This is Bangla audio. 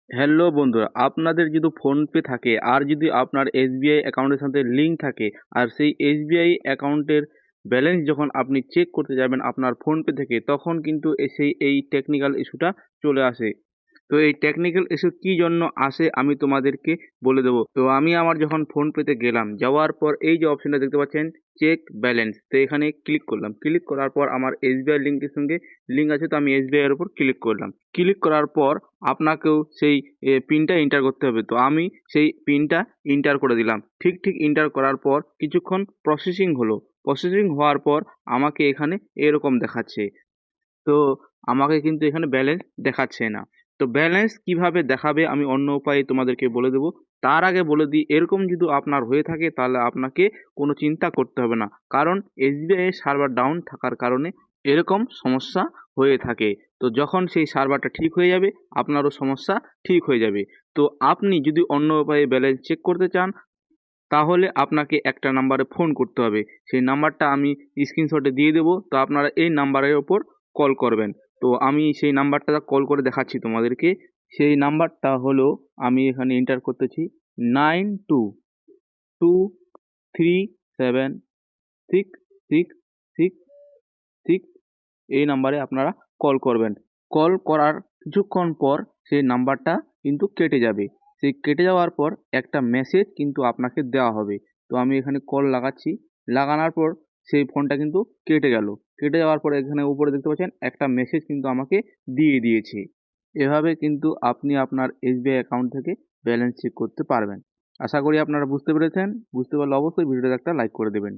হ্যালো বন্ধুরা, আপনাদের যদি ফোনপে থাকে আর যদি আপনার এসবিআই অ্যাকাউন্টের সাথে লিঙ্ক থাকে আর সেই এসবিআই অ্যাকাউন্টের ব্যালেন্স যখন আপনি চেক করতে যাবেন আপনার ফোনপে থেকে, তখন কিন্তু সেই এই টেকনিক্যাল ইস্যুটা চলে আসে। তো এই টেকনিক্যাল ইস্যু কী জন্য আসে আমি তোমাদেরকে বলে দেবো। তো আমি আমার যখন ফোনপেতে গেলাম, যাওয়ার পর এই যে অপশনটা দেখতে পাচ্ছেন চেক ব্যালেন্স, তো এখানে ক্লিক করলাম। ক্লিক করার পর আমার এসবিআই লিঙ্কের সঙ্গে লিঙ্ক আছে, তো আমি এসবিআই এর উপর ক্লিক করলাম। ক্লিক করার পর আপনাকেও সেই পিনটা এন্টার করতে হবে। তো আমি সেই পিনটা এন্টার করে দিলাম। ঠিক এন্টার করার পর কিছুক্ষণ প্রসেসিং হলো। প্রসেসিং হওয়ার পর আমাকে এখানে এরকম দেখাচ্ছে। তো আমাকে কিন্তু এখানে ব্যালেন্স দেখাচ্ছে না। তো ব্যালেন্স কিভাবে দেখাবে আমি অন্য উপায়ে তোমাদেরকে বলে দেবো। তার আগে বলে দিই, এরকম যদি আপনার হয়ে থাকে তাহলে আপনাকে কোনো চিন্তা করতে হবে না। কারণ এসবিআই এর সার্ভার ডাউন থাকার কারণে এরকম সমস্যা হয়ে থাকে। তো যখন সেই সার্ভারটা ঠিক হয়ে যাবে আপনারও সমস্যা ঠিক হয়ে যাবে। তো আপনি যদি অন্য উপায়ে ব্যালেন্স চেক করতে চান তাহলে আপনাকে একটা নাম্বারে ফোন করতে হবে। সেই নাম্বারটা আমি স্ক্রিনশটে দিয়ে দেবো। তো আপনারা এই নাম্বারের ওপর কল করবেন। তো আমি সেই নাম্বারটা কল করে দেখাচ্ছি তোমাদেরকে। সেই নাম্বারটা হলো, আমি এখানে এন্টার করতেছি 9223766666। এই নাম্বারে আপনারা কল করবেন। কল করার কিছুক্ষণ পর সেই নাম্বারটা কিন্তু কেটে যাবে। সেই কেটে যাওয়ার পর একটা মেসেজ কিন্তু আপনাকে দেওয়া হবে। তো আমি এখানে কল লাগাচ্ছি। লাগানোর পর সেই ফোনটা কিন্তু কেটে গেল। কেটে যাওয়ার পরে এখানে উপরে দেখতে পাচ্ছেন একটা মেসেজ কিন্তু আমাকে দিয়ে দিয়েছে। এভাবে কিন্তু আপনি আপনার এসবিআই অ্যাকাউন্ট থেকে ব্যালেন্স চেক করতে পারবেন। আশা করি আপনারা বুঝতে পেরেছেন। বুঝতে পারলে অবশ্যই ভিডিওটাতে একটা লাইক করে দেবেন।